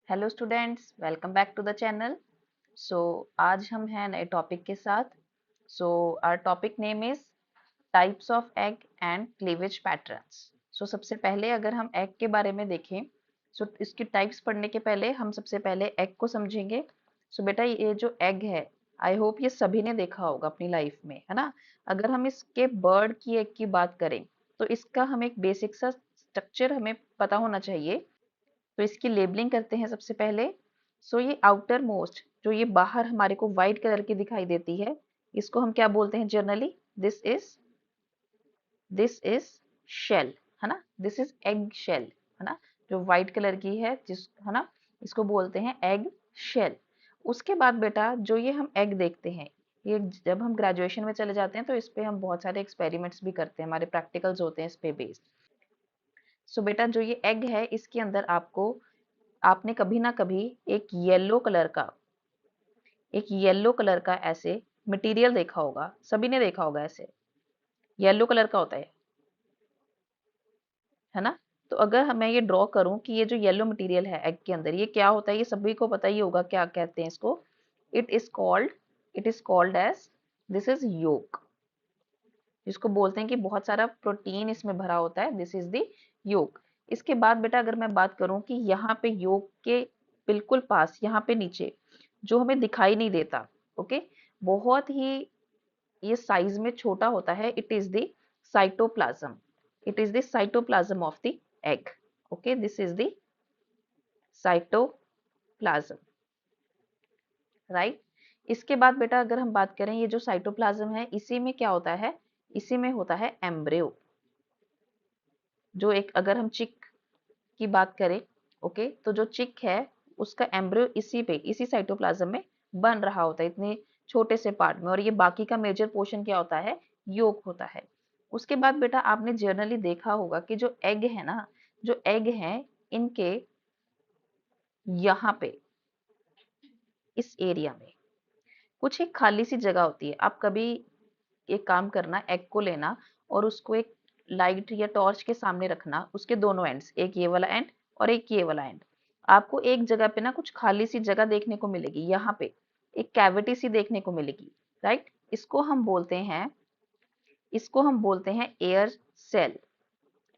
Hello students, welcome back to the channel. So आज हम हैं नए टॉपिक के साथ। So our topic name is types of egg and cleavage patterns. So सबसे पहले अगर हम एग के बारे में देखें, सो इसकी टाइप्स पढ़ने के पहले हम सबसे पहले एग को समझेंगे। सो बेटा, ये जो एग है, आई होप ये सभी ने देखा होगा अपनी लाइफ में, है ना। अगर हम इसके बर्ड की एग की बात करें तो इसका हमें एक बेसिक सा स्ट्रक्चर हमें पता होना चाहिए। तो इसकी लेबलिंग करते हैं सबसे पहले। सो ये आउटर मोस्ट, जो ये बाहर हमारे को व्हाइट कलर की दिखाई देती है, इसको हम क्या बोलते हैं जनरली? दिस इज शेल, है ना। दिस इज एग शेल, है ना। जो व्हाइट कलर की है, जिस, है ना, इसको बोलते हैं एग शेल। उसके बाद बेटा जो ये हम एग देखते हैं, ये जब हम ग्रेजुएशन में चले जाते हैं तो इस पे हम बहुत सारे एक्सपेरिमेंट्स भी करते हैं, हमारे प्रैक्टिकल्स होते हैं इस पे बेस्ड। सो बेटा जो ये एग है, इसके अंदर आपने कभी ना कभी एक येलो कलर का ऐसे मटेरियल देखा होगा, सभी ने देखा होगा। ऐसे येलो कलर का होता है ना। तो अगर मैं ये ड्रॉ करूं कि ये जो येलो मटेरियल है एग के अंदर, ये क्या होता है, ये सभी को पता ही होगा क्या कहते हैं इसको। It is called it is called egg, this is yolk, जिसको बोलते हैं कि बहुत सारा प्रोटीन इसमें भरा होता है। दिस इज द योक। इसके बाद बेटा अगर मैं बात करूं कि यहाँ पे योक के बिल्कुल पास, यहाँ पे नीचे जो हमें दिखाई नहीं देता, ओके, बहुत ही ये साइज में छोटा होता है, it is the cytoplasm. It is the cytoplasm of the egg. Okay, this is the cytoplasm, right. इसके बाद बेटा अगर हम बात करें, ये जो साइटोप्लाज्म है, इसी में क्या होता है, इसी में होता है एम्ब्रियो। जो एक, अगर हम चिक की बात करें, ओके, तो जो चिक है उसका एम्ब्रियो इसी साइटोप्लाज्म में बन रहा होता है, इतने छोटे से पार्ट में। और ये बाकी का मेजर पोर्शन क्या होता है, योक होता है। उसके बाद बेटा आपने जर्नली देखा होगा कि जो एग है ना, जो एग है, इनके यहाँ पे इस एरिया में कुछ एक खाली सी जगह होती है। आप कभी एक काम करना, एग को लेना और उसको एक लाइट या टॉर्च के सामने रखना, उसके दोनों एंड्स, एक ये वाला एंड और एक ये वाला एंड। आपको एक जगह पे ना कुछ खाली सी जगह देखने को मिलेगी, यहाँ पे एक कैविटी सी देखने को मिलेगी, राइट। इसको हम बोलते हैं एयर सेल।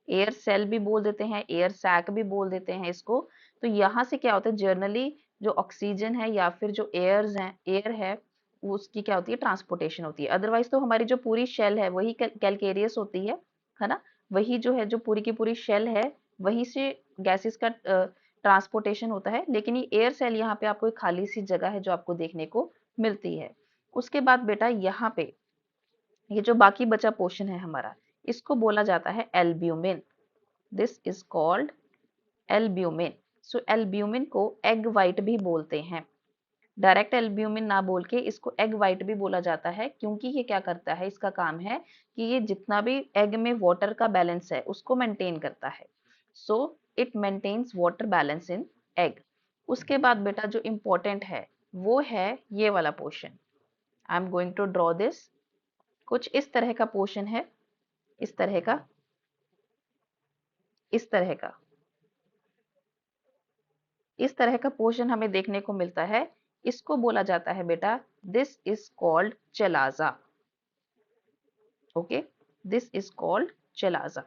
एयर सेल भी बोल देते हैं, एयर सैक भी बोल देते हैं इसको। तो यहाँ से क्या होता है, जर्नली जो ऑक्सीजन है या फिर जो एयर है, उसकी क्या होती है, ट्रांसपोर्टेशन होती है। अदरवाइज तो हमारी जो पूरी शेल है वही कैलकेरियस होती है ना। वही जो है, जो पूरी की पूरी शेल है, वहीं से गैसेस का ट्रांसपोर्टेशन होता है। लेकिन ये एयर सेल, यहाँ पे आपको एक खाली सी जगह है जो आपको देखने को मिलती है। उसके बाद बेटा यहाँ पे ये जो बाकी बचा पोर्शन है हमारा, इसको बोला जाता है albumin. This is called albumin. So albumin को एग वाइट भी बोलते हैं। डायरेक्ट एल्ब्यूमिन ना बोल के इसको एग वाइट भी बोला जाता है, क्योंकि ये क्या करता है, इसका काम है कि ये जितना भी एग में वाटर का बैलेंस है उसको मेंटेन करता है। So it maintains water balance in egg. उसके बाद बेटा जो इंपॉर्टेंट है वो है ये वाला portion. I am going to draw this. कुछ इस तरह का पोर्शन है, इस तरह का, इस तरह का, इस तरह का पोर्शन हमें देखने को मिलता है। इसको बोला जाता है बेटा, this is called chalaza. Okay, this is called chalaza.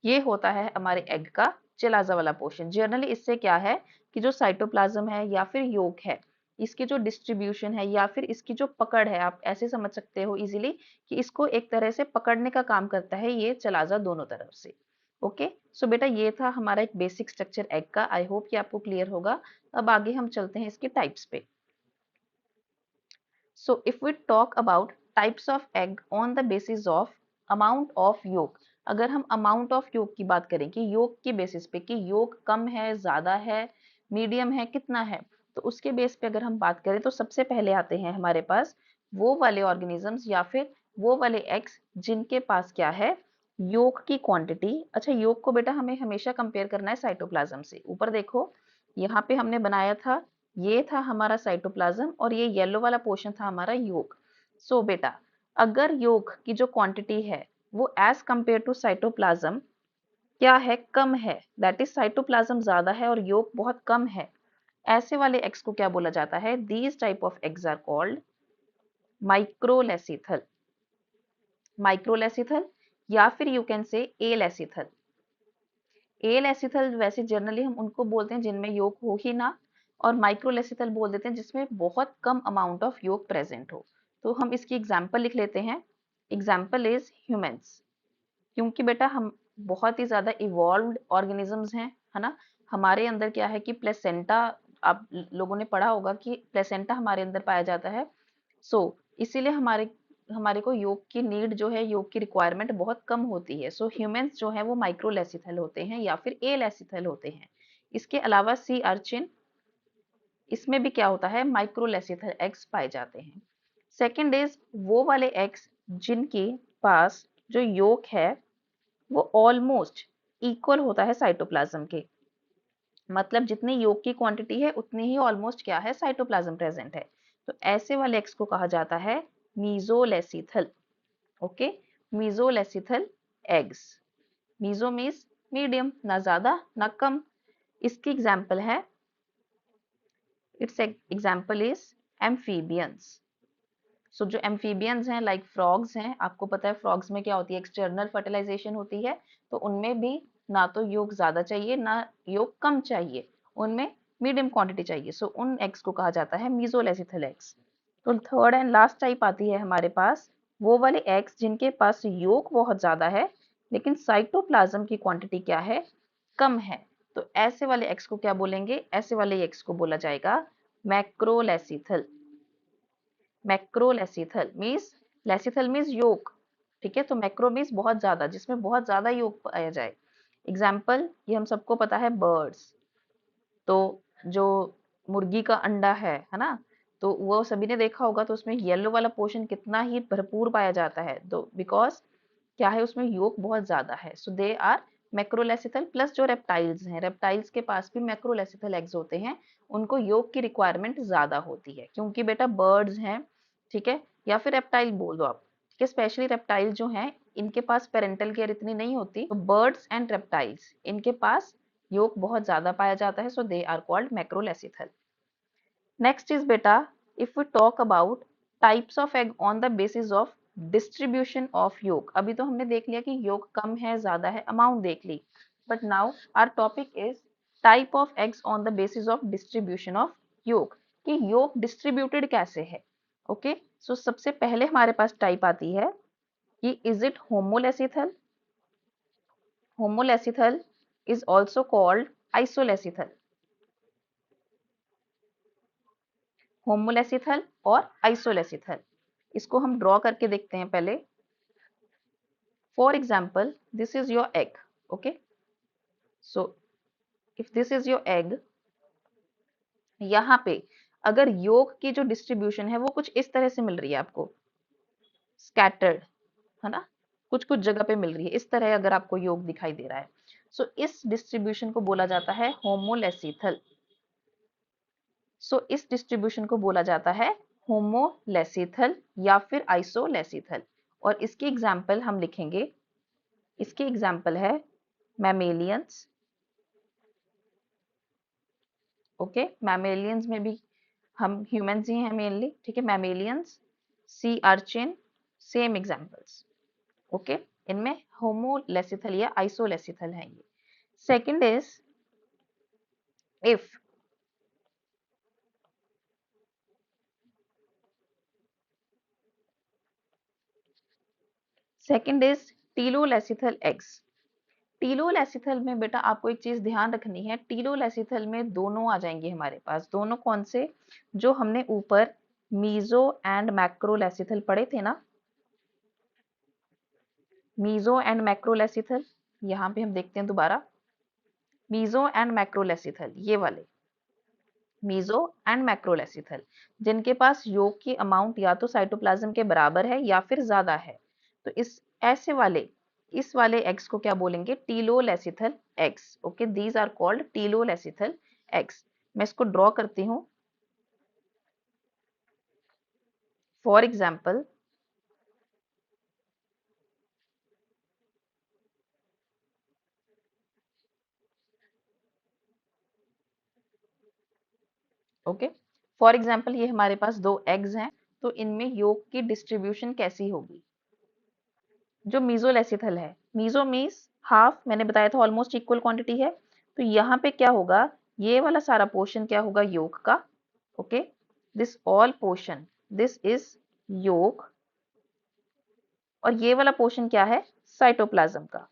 ये होता है हमारे एग का चेलाजा वाला पोर्शन। जनरली इससे क्या है कि जो साइटोप्लाज्म है या फिर योक है, इसकी जो डिस्ट्रीब्यूशन है या फिर इसकी जो पकड़ है, आप ऐसे समझ सकते हो इजीली कि इसको एक तरह से पकड़ने का काम करता है ये चेलाजा दोनों तरफ से। ओके, सो बेटा ये था हमारा एक बेसिक स्ट्रक्चर एग का। आई होप कि आपको क्लियर होगा। अब आगे हम चलते हैं इसके टाइप्स पे। So if we talk about types of egg on the basis of amount of yolk, अगर हम amount of yolk की बात करें कि yolk के बेसिस पे कि yolk कम है, ज्यादा है, मीडियम है, कितना है, तो उसके बेस पे अगर हम बात करें तो सबसे पहले आते हैं हमारे पास वो वाले ऑर्गेनिजम्स या फिर वो वाले एग्स जिनके पास क्या है, योक की क्वांटिटी। अच्छा, योक को बेटा हमें हमेशा कंपेयर करना है साइटोप्लाज्म से। ऊपर देखो, यहाँ पे हमने बनाया था, ये था हमारा साइटोप्लाज्म और ये येलो वाला पोर्शन था हमारा योक। सो बेटा अगर योक की जो क्वांटिटी है वो एज कंपेयर टू साइटोप्लाज्म क्या है, कम है, दैट इज साइटोप्लाज्म ज्यादा है और योक बहुत कम है, ऐसे वाले एग्स को क्या बोला जाता है? These type of eggs are called microlecithal. Microlecithal या फिर यू कैन से एलेसिथल। एलेसिथल वैसे जनरली हम उनको बोलते हैं जिनमें योग हो ही ना, और माइक्रोलेसिथल बोल देते हैं जिसमें बहुत कम अमाउंट ऑफ योग प्रेजेंट हो। तो हम इसकी एग्जाम्पल लिख लेते हैं। Example is humans. क्योंकि बेटा हम बहुत ही ज्यादा इवॉल्व्ड ऑर्गेनिजम्स हैं, है ना। हमारे अंदर क्या है कि प्लेसेंटा, आप लोगों ने पढ़ा होगा कि प्लेसेंटा हमारे अंदर पाया जाता है। इसीलिए हमारे हमारे को योग की नीड जो है, योग की रिक्वायरमेंट बहुत कम होती है। ह्यूमंस जो है वो माइक्रोलेसिथल होते हैं या फिर एलेसिथल होते हैं। इसके अलावा सी अर्चिन, इसमें भी क्या होता है, माइक्रोलेसिथल एग्स पाए जाते हैं। सेकेंड इज वो वाले एग्स जिनके पास जो योग है वो ऑलमोस्ट इक्वल होता है साइटोप्लाज्म के। मतलब जितनी योग की क्वांटिटी है उतनी ही ऑलमोस्ट क्या है, साइटोप्लाज्म प्रेजेंट है। तो ऐसे वाले एग्स को कहा जाता है mesolecithal. Okay, mesolecithal eggs. Meso means medium, ना ज्यादा ना कम। इसकी एग्जाम्पल है, इट्स एग्जाम्पल इज एम्फीबियंस। जो एम्फीबियंस हैं लाइक फ्रॉग्स हैं, आपको पता है फ्रॉग्स में क्या होती है, एक्सटर्नल फर्टिलाइजेशन होती है। तो उनमें भी ना तो योग ज्यादा चाहिए ना योग कम चाहिए, उनमें मीडियम क्वांटिटी चाहिए। उन एग्स को कहा जाता है मीजोलेसिथल एग्स। तो थर्ड एंड लास्ट टाइप आती है हमारे पास वो वाले एग्स जिनके पास योग बहुत ज्यादा है लेकिन साइटोप्लाज्म की क्वांटिटी क्या है, कम है। तो ऐसे वाले एग्स को क्या बोलेंगे, ऐसे वाले एग्स को बोला जाएगा मैक्रोलेसिथल। मैक्रोलेसिथल मीन्स, लेसिथल मीन्स योग, ठीक है। तो मैक्रो मीन्स बहुत ज्यादा, जिसमें बहुत ज्यादा योग पाया जाए। एग्जाम्पल, ये हम सबको पता है बर्ड्स। तो जो मुर्गी का अंडा है ना, तो वो सभी ने देखा होगा, तो उसमें येलो वाला पोर्शन कितना ही भरपूर पाया जाता है। तो बिकॉज क्या है, उसमें योग बहुत ज्यादा है। They are macrolecithal. प्लस जो रेप्टाइल्स हैं, रेप्टाइल्स के पास भी मैक्रोलेसिथल एग्स होते हैं, उनको योग की रिक्वायरमेंट ज्यादा होती है क्योंकि बेटा बर्ड्स हैं, ठीक है, या फिर रेप्टाइल बोल दो आप, ठीक है। स्पेशली रेप्टाइल जो हैं इनके पास पेरेंटल केयर इतनी नहीं होती। तो बर्ड्स एंड रेप्टाइल्स इनके पास योग बहुत ज्यादा पाया जाता है, so they are called macrolecithal. Next is बेटा, if we talk about types of egg on the basis of distribution of yolk. अभी तो हमने देख लिया कि योग कम है ज्यादा है, अमाउंट देख ली। But now our topic is type of eggs on the basis of distribution of yolk, कि योग डिस्ट्रीब्यूटेड कैसे है। ओके, सबसे पहले हमारे पास टाइप आती है कि is it homolecithal. Homolecithal is also called isoलेसिथल। होमोलेसिथल और आइसोलेसिथल, इसको हम ड्रॉ करके देखते हैं पहले। For example, this is your egg. Okay, so if this is your egg, यहाँ पे अगर योग की जो डिस्ट्रीब्यूशन है वो कुछ इस तरह से मिल रही है आपको, स्कैटर्ड, है ना, कुछ कुछ जगह पे मिल रही है, इस तरह अगर आपको योग दिखाई दे रहा है, इस डिस्ट्रीब्यूशन को बोला जाता है होमोलेसिथल। इस डिस्ट्रीब्यूशन को बोला जाता है होमोलेसिथल या फिर आइसोलेसिथल। और इसकी एग्जाम्पल हम लिखेंगे, इसकी एग्जाम्पल है मैमेलियंस। ओके, मैमेलियंस में भी हम ह्यूमंस ही हैं मेनली, ठीक है। Mammalians, sea urchin, same examples. Okay, इनमें होमोलेसिथल या आइसोलेसिथल है ये। Second is if, second is telolecithal eggs. Telolecithal में बेटा आपको एक चीज ध्यान रखनी है, टीलोलेसिथल में दोनों आ जाएंगे हमारे पास। दोनों कौन से, जो हमने ऊपर मीजो एंड मैक्रोलेसिथल पढ़े थे ना, मीजो एंड मैक्रोलेसिथल, यहाँ पे हम देखते हैं दोबारा, मीजो एंड मैक्रोलेसिथल, ये वाले मीजो एंड मैक्रोलेसिथल, जिनके पास योग की अमाउंट या तो साइटोप्लाज्म के बराबर है या फिर ज्यादा है। तो ऐसे वाले, इस वाले एग्स को क्या बोलेंगे, telolecithal eggs. Okay, these are called telolecithal eggs. मैं इसको ड्रॉ करती हूँ। For example, okay, for example ये हमारे पास 2 एग्स हैं, तो इनमें योग की डिस्ट्रीब्यूशन कैसी होगी? जो मीजोलेसिथल है, मीजो मीन्स हाफ, मैंने बताया था ऑलमोस्ट इक्वल क्वांटिटी है, तो यहाँ पे क्या होगा, ये वाला सारा पोर्शन क्या होगा, योग का। Okay, this all portion, this is योग, और ये वाला पोर्शन क्या है, साइटोप्लाज्म का।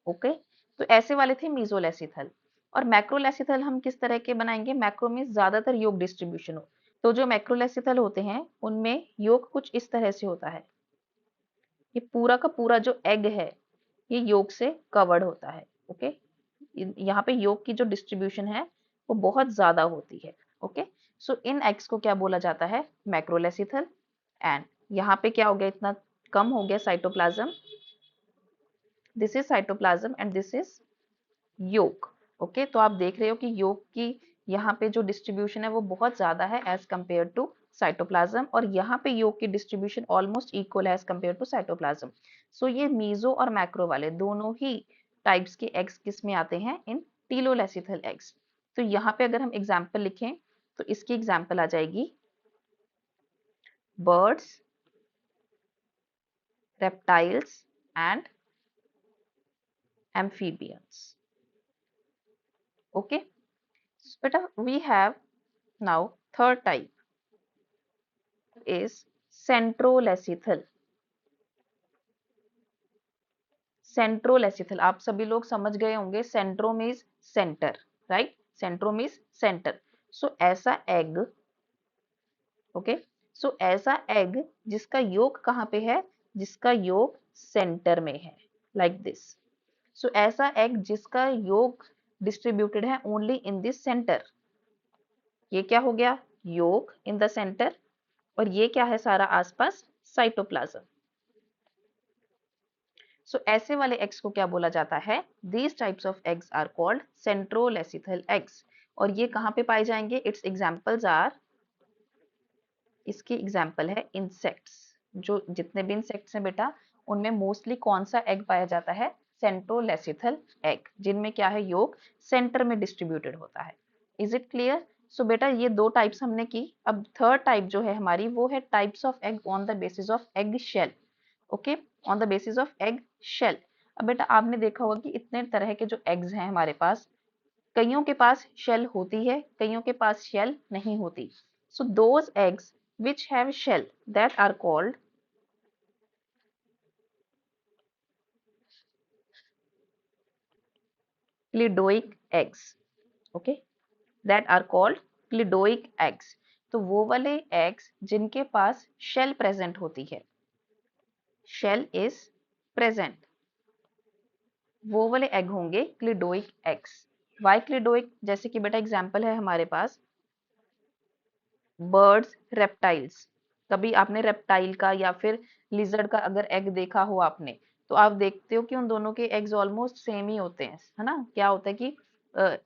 ओके, तो ऐसे वाले थे मीजोलेसिथल। और मैक्रोलेसिथल हम किस तरह के बनाएंगे, मैक्रो में ज्यादातर योग डिस्ट्रीब्यूशन हो, तो जो मैक्रोलेसिथल होते हैं उनमें योग कुछ इस तरह से होता है, ये पूरा का पूरा जो एग है ये योग से कवर्ड होता है। ओके, यहाँ पे योग की जो डिस्ट्रीब्यूशन है वो बहुत ज्यादा होती है। ओके, सो इन एग्स को क्या बोला जाता है, मैक्रोलेसिथल। एंड यहाँ पे क्या हो गया, इतना कम हो गया cytoplasm, this is cytoplasm and this is योग। ओके, तो आप देख रहे हो कि योग की यहाँ पे जो डिस्ट्रीब्यूशन है वो बहुत ज्यादा है एज कंपेयर टू साइटोप्लाज्म, और यहाँ पे योग की डिस्ट्रीब्यूशन ऑलमोस्ट इक्वल है एज कंपेयर टू साइटोप्लाज्म। सो ये मीजो और मैक्रो वाले दोनों ही टाइप्स के एग्स किस में आते हैं, इन टीलोलेसिथल एग्स। तो यहाँ पे अगर हम एग्जाम्पल लिखें तो इसकी एग्जाम्पल आ जाएगी birds, reptiles and amphibians. Okay, so beta we have now third type is centrolesithal. Centrolecithal, आप सभी लोग समझ गए होंगे, सेंट्रो मीन्स सेंटर, राइट, सेंट्रो मीन्स सेंटर। सो ऐसा एग, ओके, सो ऐसा एग जिसका योग कहाँ पे है, जिसका योग सेंटर में है, लाइक दिस। सो ऐसा एग जिसका योग डिस्ट्रीब्यूटेड है ओनली इन दिस सेंटर, ये क्या हो गया, योग इन द सेंटर, और ये क्या है सारा आसपास, साइटोप्लाज्म। सो ऐसे वाले एग्स को क्या बोला जाता है, these types of eggs are called centrolecithal eggs. और ये कहाँ पे पाए जाएंगे, इट्स एग्जांपल्स आर, इसकी एग्जांपल है इंसेक्ट्स, जो जितने भी इंसेक्ट्स हैं बेटा उनमें मोस्टली कौन सा एग पाया जाता है, सेंट्रोलेसिथल एग, जिनमें क्या है, योग सेंटर में डिस्ट्रीब्यूटेड होता है। Is it clear? सो बेटा ये 2 टाइप्स हमने की, अब थर्ड टाइप जो है हमारी वो है types of egg on the basis of egg shell. Okay, on the basis of egg shell. अब बेटा आपने देखा होगा कि इतने तरह के जो एग्स हैं हमारे पास, कईयों के पास शेल होती है, कईयों के पास शेल नहीं होती। So those eggs which have shell that are called क्लिडोइक eggs. Okay, that are called क्लिडोइक eggs. तो वो वाले एग्स जिनके पास शेल प्रेजेंट होती है, शेल इज प्रेजेंट, वो वाले एग होंगे क्लिडोइक एग्स। वाई क्लिडोइक, जैसे कि बेटा एग्जांपल है हमारे पास बर्ड्स, रेप्टाइल्स। कभी आपने रेप्टाइल का या फिर लिजर्ड का अगर एग देखा हो आपने, तो आप देखते हो कि उन दोनों के एग्स ऑलमोस्ट सेम ही होते हैं, है ना। क्या होता है कि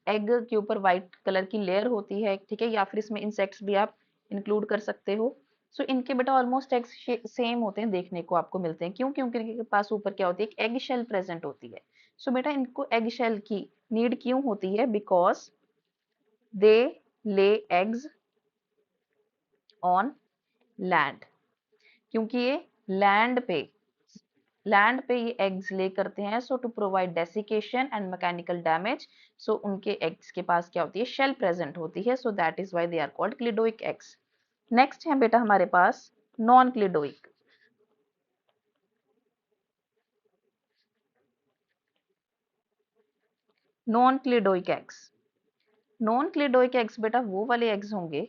एग के ऊपर व्हाइट कलर की लेयर होती है, ठीक है, या फिर इसमें इंसेक्ट्स भी आप इंक्लूड कर सकते हो। सो इनके बेटा ऑलमोस्ट एग्स सेम होते हैं, देखने को आपको मिलते हैं, क्यों, क्योंकि इनके पास ऊपर क्या होती है, एक एग शेल प्रेजेंट होती है। सो बेटा इनको एग शेल की नीड क्यों होती है, because they lay eggs on land, क्योंकि ये लैंड पे ये एग्स ले करते हैं, so to provide desiccation and mechanical damage. So उनके एग्स के पास क्या होती है, शेल प्रेजेंट होती है, so that is why they are called cleidoic eggs. Next है बेटा हमारे पास non cleidoic. Non cleidoic eggs, non cleidoic eggs बेटा वो वाले एग्स होंगे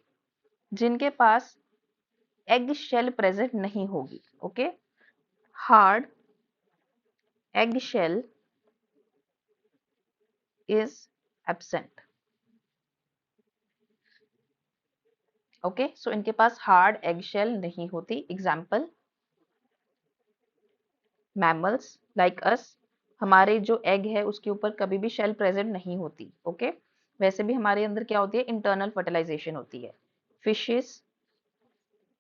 जिनके पास एग शेल प्रेजेंट नहीं होगी। Okay, hard egg shell is absent. Okay, so इनके पास हार्ड एग शेल नहीं होती। एग्जाम्पल मैमल्स लाइक अस, हमारे जो एग है उसके ऊपर कभी भी शेल प्रेजेंट नहीं होती। ओके, वैसे भी हमारे अंदर क्या होती है, इंटरनल फर्टिलाइजेशन होती है। Fishes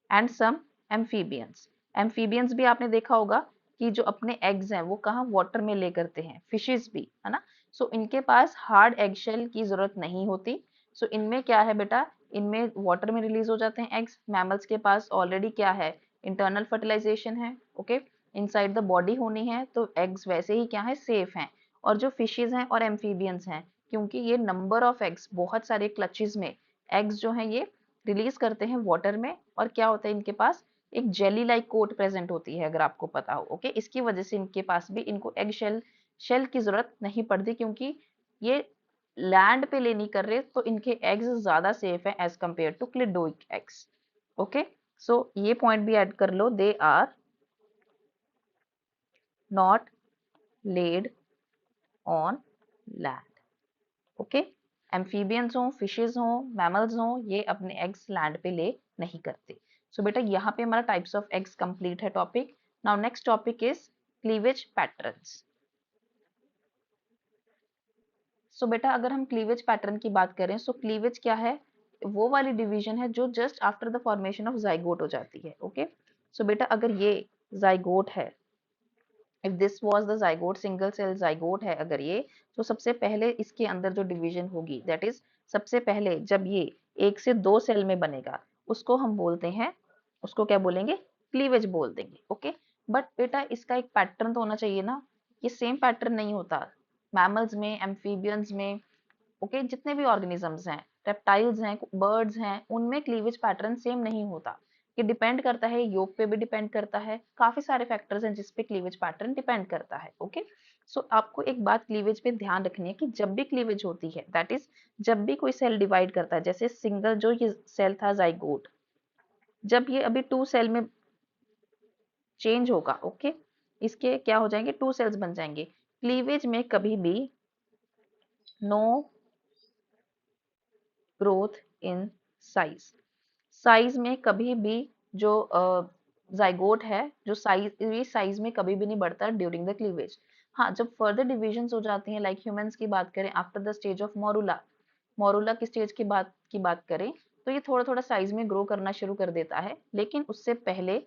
and some amphibians, amphibians भी आपने देखा होगा कि जो अपने एग्स हैं वो कहाँ, वाटर में ले करते हैं, फिशेस भी, है ना। सो इनके पास हार्ड एग शेल की जरूरत नहीं होती, सो इनमें क्या है बेटा, इनमें वाटर में रिलीज हो जाते हैं एग्स। मैमल्स के पास ऑलरेडी क्या है, इंटरनल फर्टिलाइजेशन है, ओके, इनसाइड द बॉडी होनी है, तो एग्स वैसे ही क्या है, सेफ हैं। और जो फिशेज हैं और एम्फीबियंस हैं, क्योंकि ये नंबर ऑफ एग्स, बहुत सारे क्लचेस में एग्स जो हैं ये रिलीज करते हैं वाटर में, और क्या होता है इनके पास एक जेली लाइक कोट प्रेजेंट होती है, अगर आपको पता हो, ओके। इसकी वजह से इनके पास भी इनको एग शेल की जरूरत नहीं पड़ती, क्योंकि ये लैंड पे ले नहीं कर रहे, तो इनके एग्स ज्यादा सेफ है as compare to cleidoic eggs, okay. So ये पॉइंट भी ऐड कर लो, they are not laid on land, okay. Amphibians हो, फिशेज हो, मैमल्स हो, ये अपने एग्स लैंड पे ले नहीं करते। सो बेटा यहाँ पे हमारा टाइप्स ऑफ एग्स कंप्लीट है topic. Now next topic is cleavage patterns. So बेटा अगर हम क्लीवेज पैटर्न की बात करें, सो क्लीवेज क्या है, वो वाली डिवीजन है जो just after the formation of zygote हो जाती है, ओके। सो बेटा अगर ये जाइगोट है, if this was the zygote, single cell zygote है अगर ये, तो सबसे पहले इसके अंदर जो डिवीजन होगी, दैट इज सबसे पहले जब ये 1 से 2 सेल में बनेगा, उसको हम बोलते हैं, उसको क्या बोलेंगे, क्लीवेज बोल देंगे, ओके। बट बेटा इसका एक पैटर्न तो होना चाहिए ना, ये सेम पैटर्न नहीं होता मैमल्स में, एम्फीबियंस में, ओके, जितने भी ऑर्गेनिजम्स हैं, रेप्टाइल्स हैं, बर्ड्स हैं, उनमें क्लीवेज पैटर्न सेम नहीं होता। ये डिपेंड करता है, योग पे भी डिपेंड करता है, काफी सारे फैक्टर्स हैं जिसपे क्लीवेज पैटर्न डिपेंड करता है, ओके। सो आपको एक बात क्लीवेज पे ध्यान रखनी है कि जब भी क्लीवेज होती है, दैट इज जब भी कोई सेल डिवाइड करता है, जैसे सिंगल जो ये सेल था जाइगोट, जब ये अभी 2 सेल में चेंज होगा, ओके, इसके क्या हो जाएंगे, 2 सेल्स बन जाएंगे। क्लीवेज में कभी भी no growth in size, size में कभी भी जो जाइगोट है, जो साइज में कभी भी नहीं बढ़ता ड्यूरिंग द क्लीवेज। हाँ, जब फर्दर डिविजन्स हो जाती हैं, लाइक ह्यूमंस की बात करें, after the stage of morula, morula की स्टेज की बात करें, तो ये थोड़ा थोड़ा साइज में ग्रो करना शुरू कर देता है, लेकिन उससे पहले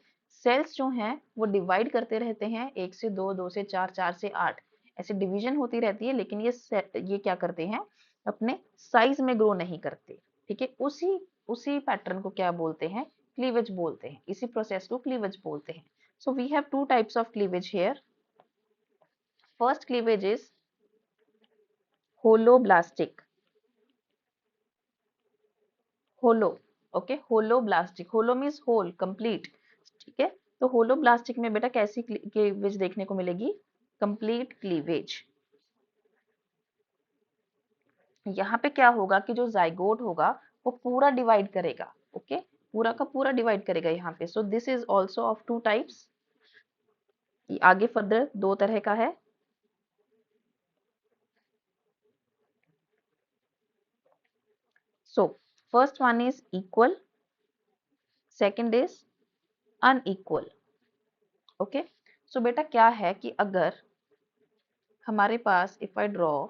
सेल्स जो हैं वो डिवाइड करते रहते हैं, 1 से 2, 2 से 4, 4 से 8, ऐसे डिवीजन होती रहती है, लेकिन ये क्या करते हैं, अपने साइज में ग्रो नहीं करते, ठीक है। उसी उसी पैटर्न को क्या बोलते हैं, क्लीवेज बोलते हैं, इसी प्रोसेस को क्लीवेज बोलते हैं। So we have 2 types of cleavage here. First cleavage is holoblastic, holo, okay, holoblastic, holo means whole, complete, ठीक है। तो होलोब्लास्टिक में बेटा कैसी क्लीवेज देखने को मिलेगी, कंप्लीट क्लीवेज। यहाँ पे क्या होगा कि जो जाइगोट होगा वो पूरा डिवाइड करेगा, ओके, पूरा का पूरा डिवाइड करेगा यहाँ पे। So this is also of 2 types, आगे फर्दर 2 तरह का है। So first one is equal, second is unequal, okay. So बेटा क्या है कि अगर हमारे पास, इफ आई ड्रॉ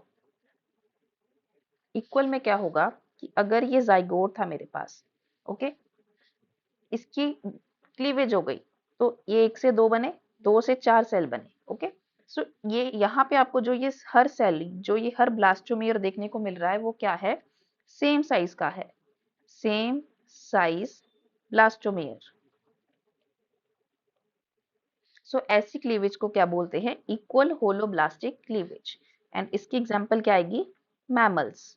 इक्वल में, क्या होगा कि अगर ये जाइगोट था मेरे पास, ओके, इसकी क्लीवेज हो गई, तो ये 1 से 2 बने, 2 से 4 सेल बने, ओके। सो ये यहाँ पे आपको जो ये हर सेल, जो ये हर ब्लास्टोमियर देखने को मिल रहा है, वो क्या है, सेम साइज का है, सेम साइज ब्लास्टोमियर। सो ऐसी क्लीवेज को क्या बोलते हैं, इक्वल होलोब्लास्टिक क्लीवेज। एंड इसकी एग्जांपल क्या आएगी, मैमल्स,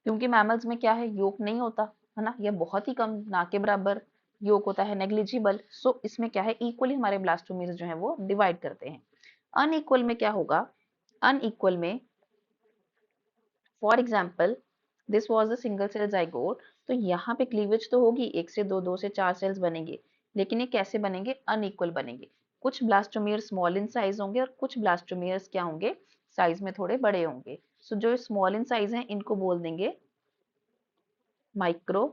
क्योंकि मैमल्स में क्या है, योक नहीं होता है ना, या बहुत ही कम, ना के बराबर योक होता है, नेग्लिजिबल। सो इसमें क्या है, इक्वली हमारे ब्लास्टोमियर जो है वो डिवाइड करते हैं। अनइक्वल में क्या होगा, अनइक्वल में for example this was a single cell zygote, तो यहाँ पे क्लीवेज तो होगी, 1 से 2, 2 से 4 सेल्स बनेंगे, लेकिन ये कैसे बनेंगे, अनइक्वल बनेंगे। कुछ ब्लास्टोमियर स्मॉल इन साइज होंगे और कुछ ब्लास्टोमियर्स क्या होंगे, साइज में थोड़े बड़े होंगे। सो जो स्मॉल इन साइज हैं इनको बोल देंगे माइक्रो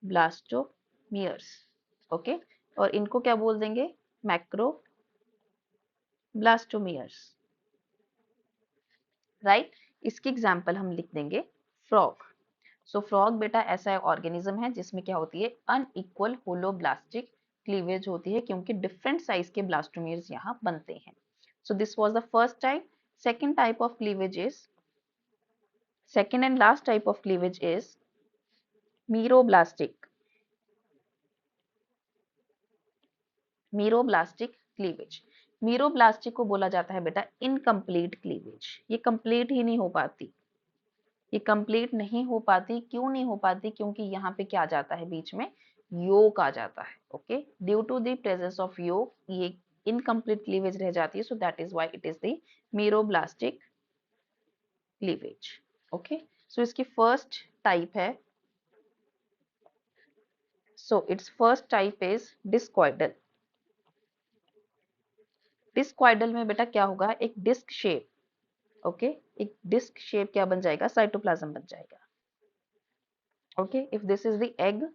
ब्लास्टोमियर्स, ओके, और इनको क्या बोल देंगे, मैक्रो ब्लास्टोमियर्स, राइट। इसकी एग्जाम्पल हम लिख देंगे फ्रॉग। सो फ्रॉग बेटा ऐसा ऑर्गेनिज्म है जिसमें क्या होती है, अनइक्वल होलोब्लास्टिक क्लीवेज होती है, क्योंकि डिफरेंट साइज के ब्लास्टोमियर्स यहाँ बनते हैं। So this was the first type. Second type of cleavage is Second and last type of cleavage is meroblastic. Meroblastic cleavage. Meroblastic को बोला जाता है बेटा इनकम्प्लीट क्लीवेज। ये कंप्लीट ही नहीं हो पाती, ये कंप्लीट नहीं हो पाती। क्यों नहीं हो पाती? क्योंकि यहाँ पे क्या आ जाता है बीच में, योक आ जाता है। Okay, due to the presence of yolk ये इनकम्प्लीट क्लीवेज रह जाती है। So that is why it is the meroblastic cleavage. Okay, so इसकी फर्स्ट टाइप है, so its first type is discoidal. Discoidal में बेटा क्या होगा, एक डिस्क शेप। ओके, एक डिस्क शेप क्या बन जाएगा, साइटोप्लाज्म बन जाएगा। Okay, if this is the egg,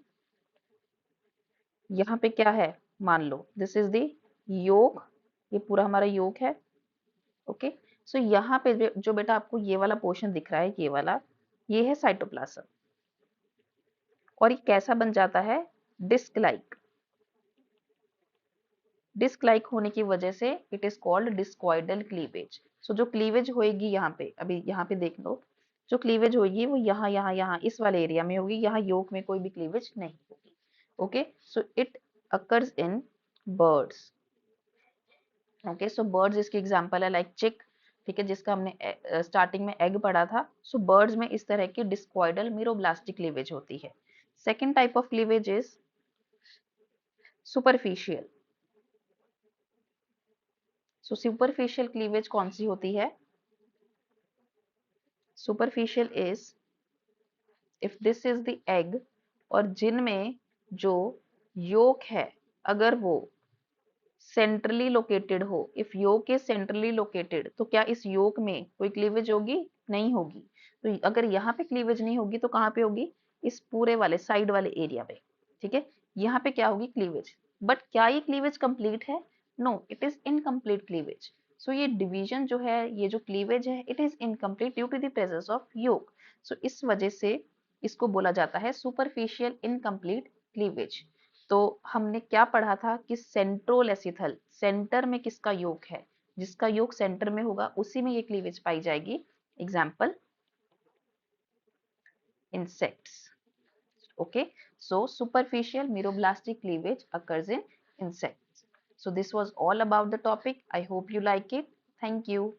यहाँ पे क्या है, मान लो दिस इज द योक, ये पूरा हमारा योक है। ओके, सो यहाँ पे जो बेटा आपको ये वाला पोर्शन दिख रहा है, ये वाला, ये है साइटोप्लाज्म। और ये कैसा बन जाता है, डिस्क लाइक। डिस्क लाइक होने की वजह से it is called discoidal cleavage. So जो क्लीवेज होएगी यहाँ पे, अभी यहाँ पे देख लो, जो क्लीवेज होगी वो यहाँ इस वाले एरिया में होगी, यहाँ योक में कोई भी क्लीवेज नहीं होगी। Okay, so it occurs in birds. Okay, so birds इसकी एग्जांपल है, लाइक चिक, ठीक है, जिसका हमने स्टार्टिंग में एग पढ़ा था। सो बर्ड्स में इस तरह की डिस्कॉइडल मीरोब्लास्टिक क्लीवेज होती है। Second type of cleavage is superficial. So superficial cleavage कौन सी होती है, superficial is if this is the egg, और जिनमें जो योक है अगर वो सेंट्रली लोकेटेड हो, if yolk is centrally located, तो क्या इस योक में कोई क्लीवेज होगी, नहीं होगी। तो अगर यहाँ पे क्लीवेज नहीं होगी तो कहाँ पे होगी, इस पूरे वाले साइड वाले एरिया पे। ठीक है, यहाँ पे क्या होगी, क्लीवेज। बट क्या ये क्लीवेज कंप्लीट है, no, it is incomplete cleavage. So ये डिवीजन जो है, ये जो क्लीवेज है, it is incomplete due to the presence of yolk. So इस वजह से इसको बोला जाता है सुपरफिशियल इनकम्प्लीट क्लीवेज। तो हमने क्या पढ़ा था कि सेंट्रोलेसिथल, सेंटर में किसका योग है, जिसका योग सेंटर में होगा उसी में ये क्लीवेज पाई जाएगी। Example, insects. Okay, so superficial meroblastic cleavage occurs in insects. So this was all about the topic. I hope you like it. Thank you.